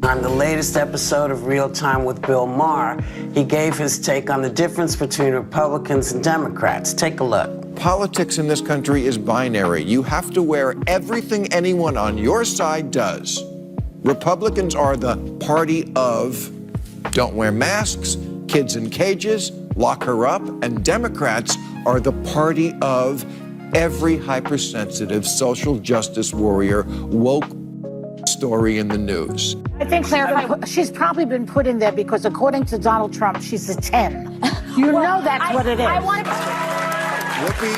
On the latest episode of Real Time with Bill Maher, he gave his take on the difference between Republicans and Democrats. Take a look. Politics in this country is binary. You have to wear everything anyone on your side does. Republicans are the party of don't wear masks, kids in cages, lock her up, and Democrats are the party of every hypersensitive social justice warrior woke story in the news. I think she's probably been put in there because, according to Donald Trump, she's a 10. You know that's what it is. Whoopi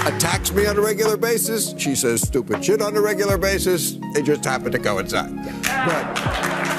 attacks me on a regular basis. She says stupid shit on a regular basis. They just happen to coincide. But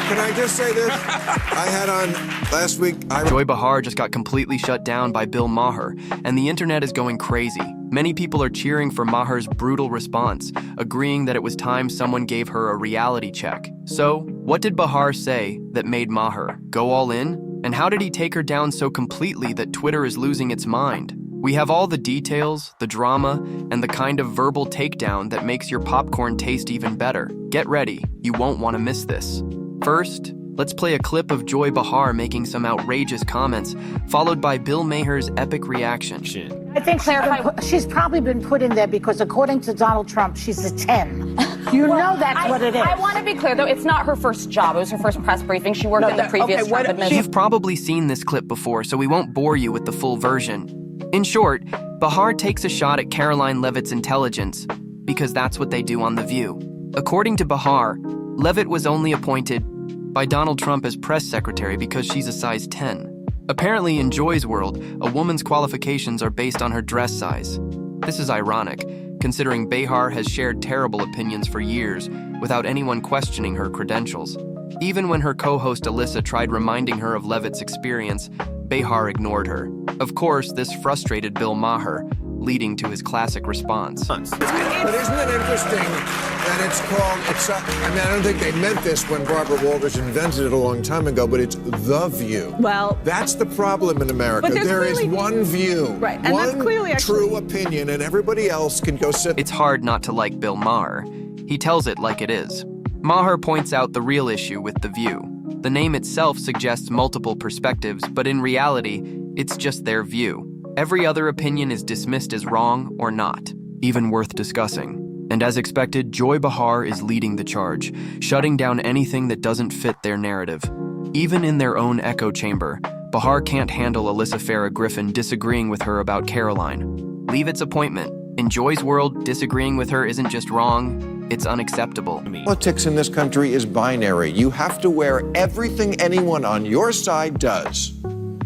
can I just say this? I had on last week... Joy Behar just got completely shut down by Bill Maher, and the internet is going crazy. Many people are cheering for Maher's brutal response, agreeing that it was time someone gave her a reality check. So, what did Behar say that made Maher go all in? And how did he take her down so completely that Twitter is losing its mind? We have all the details, the drama, and the kind of verbal takedown that makes your popcorn taste even better. Get ready, you won't want to miss this. First, let's play a clip of Joy Behar making some outrageous comments, followed by Bill Maher's epic reaction. I think she's probably been put in there because, according to Donald Trump, she's a 10. You know that's what it is. I want to be clear, though, it's not her first job. It was her first press briefing. She worked in the previous Trump administration. You've probably seen this clip before, so we won't bore you with the full version. In short, Behar takes a shot at Caroline Leavitt's intelligence, because that's what they do on The View. According to Behar, Leavitt was only appointed by Donald Trump as press secretary because she's a size 10. Apparently, in Joy's world, a woman's qualifications are based on her dress size. This is ironic, considering Behar has shared terrible opinions for years without anyone questioning her credentials. Even when her co-host Alyssa tried reminding her of Leavitt's experience, Behar ignored her. Of course, this frustrated Bill Maher, leading to his classic response. But isn't it interesting that it's called, I don't think they meant this when Barbara Walters invented it a long time ago, but it's The View. Well, that's the problem in America. There is one view, right, and one that's clearly true opinion, and everybody else can go sit. It's hard not to like Bill Maher. He tells it like it is. Maher points out the real issue with The View. The name itself suggests multiple perspectives, but in reality, it's just their view. Every other opinion is dismissed as wrong or not, even worth discussing. And as expected, Joy Behar is leading the charge, shutting down anything that doesn't fit their narrative. Even in their own echo chamber, Behar can't handle Alyssa Farah Griffin disagreeing with her about Caroline. Leavitt's appointment. In Joy's world, disagreeing with her isn't just wrong, it's unacceptable. Politics in this country is binary. You have to wear everything anyone on your side does.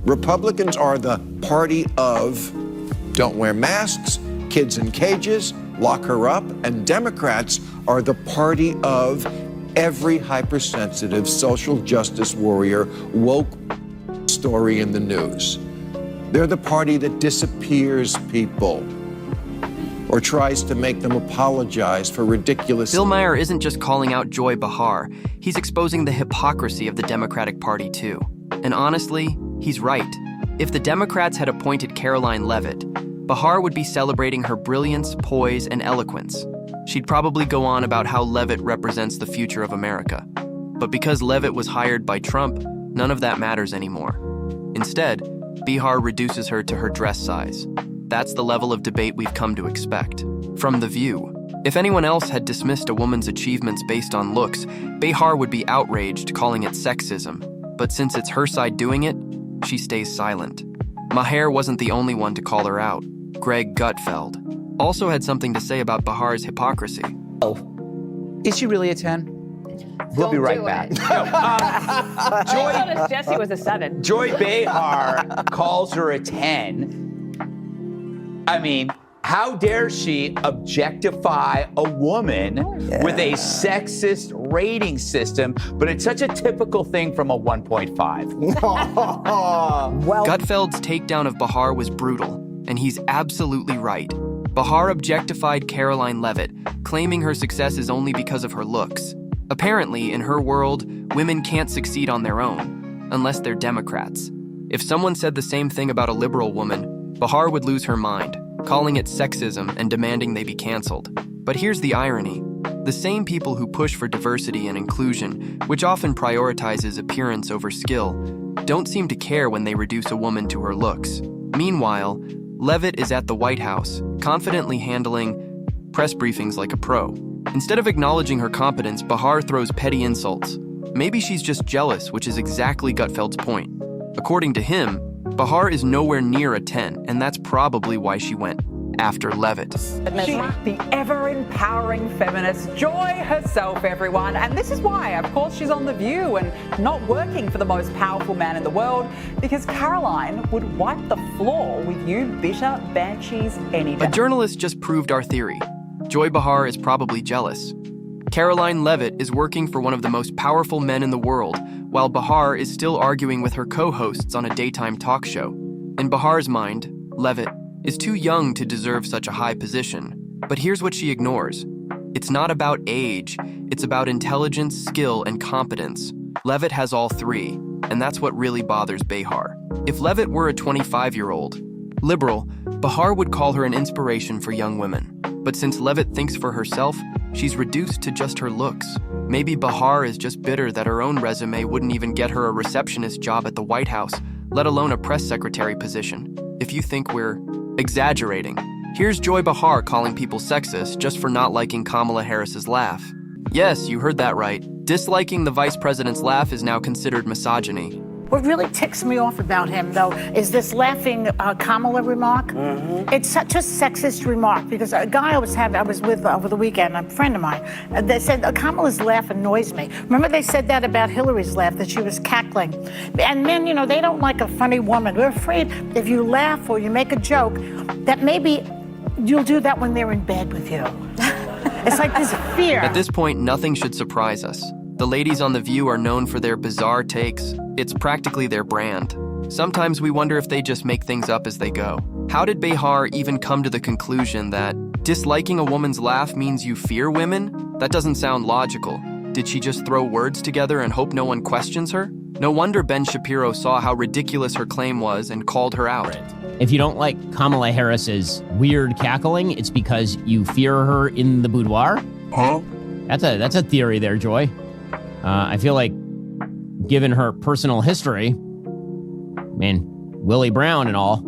Republicans are the party of don't wear masks, kids in cages, lock her up, and Democrats are the party of every hypersensitive social justice warrior woke story in the news. They're the party that disappears people or tries to make them apologize for ridiculous... Bill Maher isn't just calling out Joy Behar, he's exposing the hypocrisy of the Democratic Party too. And honestly, he's right. If the Democrats had appointed Caroline Leavitt, Behar would be celebrating her brilliance, poise, and eloquence. She'd probably go on about how Leavitt represents the future of America. But because Leavitt was hired by Trump, none of that matters anymore. Instead, Behar reduces her to her dress size. That's the level of debate we've come to expect. From The View, if anyone else had dismissed a woman's achievements based on looks, Behar would be outraged, calling it sexism. But since it's her side doing it, she stays silent. Maher wasn't the only one to call her out. Greg Gutfeld also had something to say about Behar's hypocrisy. Oh, is she really a 10? We'll be right back. Joy, Jesse was a 7. Joy Behar calls her a 10. I mean, how dare she objectify a woman with a sexist rating system, but it's such a typical thing from a 1.5. Well, Gutfeld's takedown of Behar was brutal, and he's absolutely right. Behar objectified Caroline Leavitt, claiming her success is only because of her looks. Apparently, in her world, women can't succeed on their own, unless they're Democrats. If someone said the same thing about a liberal woman, Behar would lose her mind, calling it sexism and demanding they be canceled. But here's the irony. The same people who push for diversity and inclusion, which often prioritizes appearance over skill, don't seem to care when they reduce a woman to her looks. Meanwhile, Leavitt is at the White House, confidently handling press briefings like a pro. Instead of acknowledging her competence, Behar throws petty insults. Maybe she's just jealous, which is exactly Gutfeld's point. According to him, Behar is nowhere near a 10, and that's probably why she went after Leavitt. She's the ever-empowering feminist, Joy herself, everyone. And this is why, of course, she's on The View and not working for the most powerful man in the world, because Caroline would wipe the floor with you bitter banshees any day. A journalist just proved our theory. Joy Behar is probably jealous. Caroline Leavitt is working for one of the most powerful men in the world, while Behar is still arguing with her co-hosts on a daytime talk show. In Behar's mind, Leavitt is too young to deserve such a high position. But here's what she ignores. It's not about age, it's about intelligence, skill, and competence. Leavitt has all three, and that's what really bothers Behar. If Leavitt were a 25-year-old liberal, Behar would call her an inspiration for young women. But since Leavitt thinks for herself, she's reduced to just her looks. Maybe Behar is just bitter that her own resume wouldn't even get her a receptionist job at the White House, let alone a press secretary position. If you think we're exaggerating, here's Joy Behar calling people sexist just for not liking Kamala Harris's laugh. Yes, you heard that right. Disliking the vice president's laugh is now considered misogyny. What really ticks me off about him, though, is this laughing Kamala remark. It's such a sexist remark, because a guy I was with over the weekend, a friend of mine, they said Kamala's laugh annoys me. Remember they said that about Hillary's laugh, that she was cackling. And men, you know, they don't like a funny woman. We're afraid if you laugh or you make a joke, that maybe you'll do that when they're in bed with you. It's like this fear. At this point, nothing should surprise us. The ladies on The View are known for their bizarre takes. It's practically their brand. Sometimes we wonder if they just make things up as they go. How did Behar even come to the conclusion that disliking a woman's laugh means you fear women? That doesn't sound logical. Did she just throw words together and hope no one questions her? No wonder Ben Shapiro saw how ridiculous her claim was and called her out. If you don't like Kamala Harris's weird cackling, it's because you fear her in the boudoir? Huh? That's a theory there, Joy. I feel like, given her personal history, Willie Brown and all,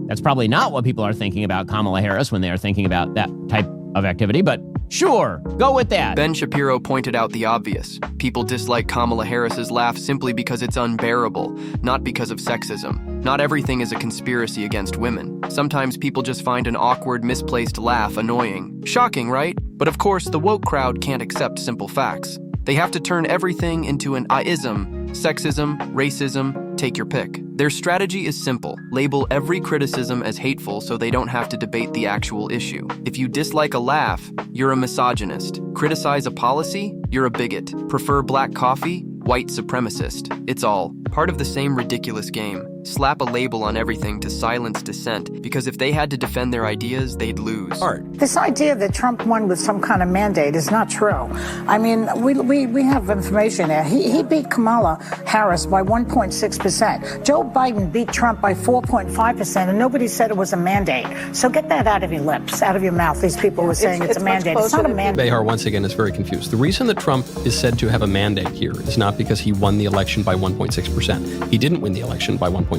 that's probably not what people are thinking about Kamala Harris when they are thinking about that type of activity, but sure, go with that. Ben Shapiro pointed out the obvious. People dislike Kamala Harris's laugh simply because it's unbearable, not because of sexism. Not everything is a conspiracy against women. Sometimes people just find an awkward, misplaced laugh annoying. Shocking, right? But of course, the woke crowd can't accept simple facts. They have to turn everything into an I-ism, sexism, racism, take your pick. Their strategy is simple. Label every criticism as hateful so they don't have to debate the actual issue. If you dislike a laugh, you're a misogynist. Criticize a policy, you're a bigot. Prefer black coffee, white supremacist. It's all part of the same ridiculous game. Slap a label on everything to silence dissent, because if they had to defend their ideas, they'd lose. This idea that Trump won with some kind of mandate is not true. I mean, we have information there. He beat Kamala Harris by 1.6%. Joe Biden beat Trump by 4.5%, and nobody said it was a mandate. So get that out of your lips, out of your mouth. These people were saying it's a mandate. It's not a mandate. Behar, once again, is very confused. The reason that Trump is said to have a mandate here is not because he won the election by 1.6%. He didn't win the election by 1.6%.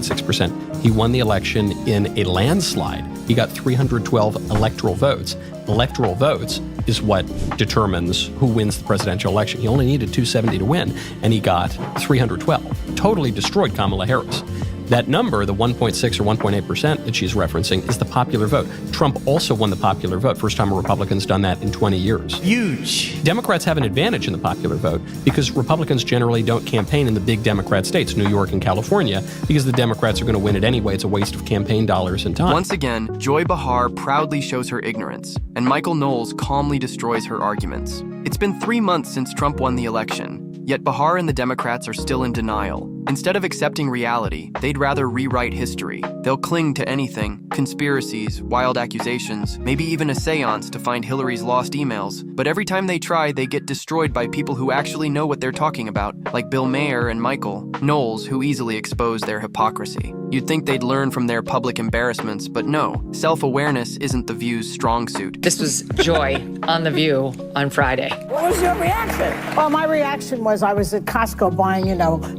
He won the election in a landslide. He got 312 electoral votes. Electoral votes is what determines who wins the presidential election. He only needed 270 to win, and he got 312. Totally destroyed Kamala Harris. That number, the 1.6 or 1.8% that she's referencing, is the popular vote. Trump also won the popular vote. First time a Republican's done that in 20 years. Huge. Democrats have an advantage in the popular vote because Republicans generally don't campaign in the big Democrat states, New York and California, because the Democrats are going to win it anyway. It's a waste of campaign dollars and time. Once again, Joy Behar proudly shows her ignorance, and Michael Knowles calmly destroys her arguments. It's been 3 months since Trump won the election, yet Behar and the Democrats are still in denial. Instead of accepting reality, they'd rather rewrite history. They'll cling to anything, conspiracies, wild accusations, maybe even a seance to find Hillary's lost emails. But every time they try, they get destroyed by people who actually know what they're talking about, like Bill Maher and Michael Knowles, who easily expose their hypocrisy. You'd think they'd learn from their public embarrassments, but no, self-awareness isn't The View's strong suit. This was Joy on The View on Friday. What was your reaction? Well, my reaction was I was at Costco buying,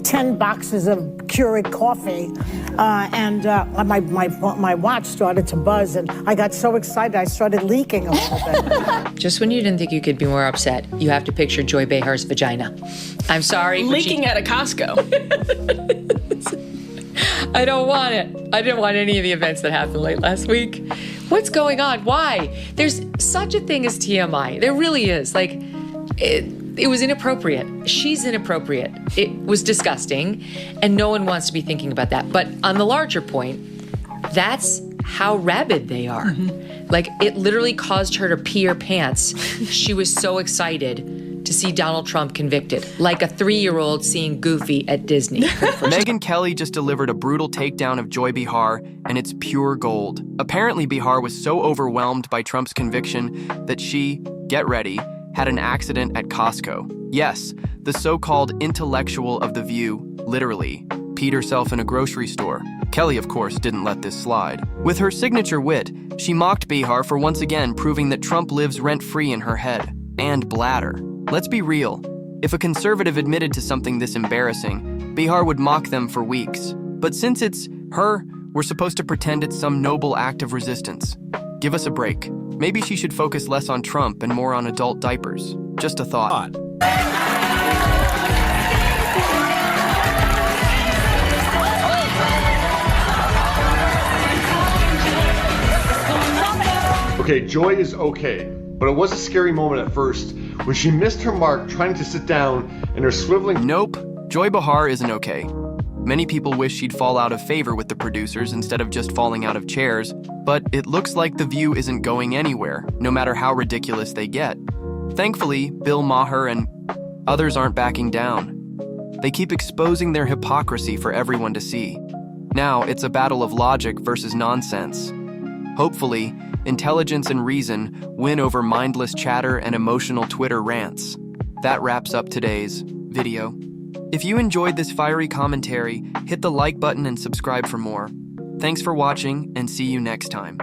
10 boxes of Keurig coffee, and my watch started to buzz, and I got so excited I started leaking a little bit. Just when you didn't think you could be more upset, you have to picture Joy Behar's vagina. I'm sorry. Leaking at a Costco. I don't want it. I didn't want any of the events that happened late last week. What's going on? Why? There's such a thing as TMI. There really is. It was inappropriate. She's inappropriate. It was disgusting, and no one wants to be thinking about that. But on the larger point, that's how rabid they are. It literally caused her to pee her pants. She was so excited to see Donald Trump convicted, like a 3-year-old seeing Goofy at Disney. Megyn Kelly just delivered a brutal takedown of Joy Behar, and it's pure gold. Apparently, Behar was so overwhelmed by Trump's conviction that she, get ready, had an accident at Costco. Yes, the so-called intellectual of The View, literally, peed herself in a grocery store. Kelly, of course, didn't let this slide. With her signature wit, she mocked Behar for once again proving that Trump lives rent-free in her head and bladder. Let's be real. If a conservative admitted to something this embarrassing, Behar would mock them for weeks. But since it's her, we're supposed to pretend it's some noble act of resistance. Give us a break. Maybe she should focus less on Trump and more on adult diapers. Just a thought. Okay, Joy is okay, but it was a scary moment at first when she missed her mark trying to sit down and her swiveling... Nope, Joy Behar isn't okay. Many people wish she'd fall out of favor with the producers instead of just falling out of chairs, but it looks like The View isn't going anywhere, no matter how ridiculous they get. Thankfully, Bill Maher and others aren't backing down. They keep exposing their hypocrisy for everyone to see. Now, it's a battle of logic versus nonsense. Hopefully, intelligence and reason win over mindless chatter and emotional Twitter rants. That wraps up today's video. If you enjoyed this fiery commentary, hit the like button and subscribe for more. Thanks for watching, and see you next time.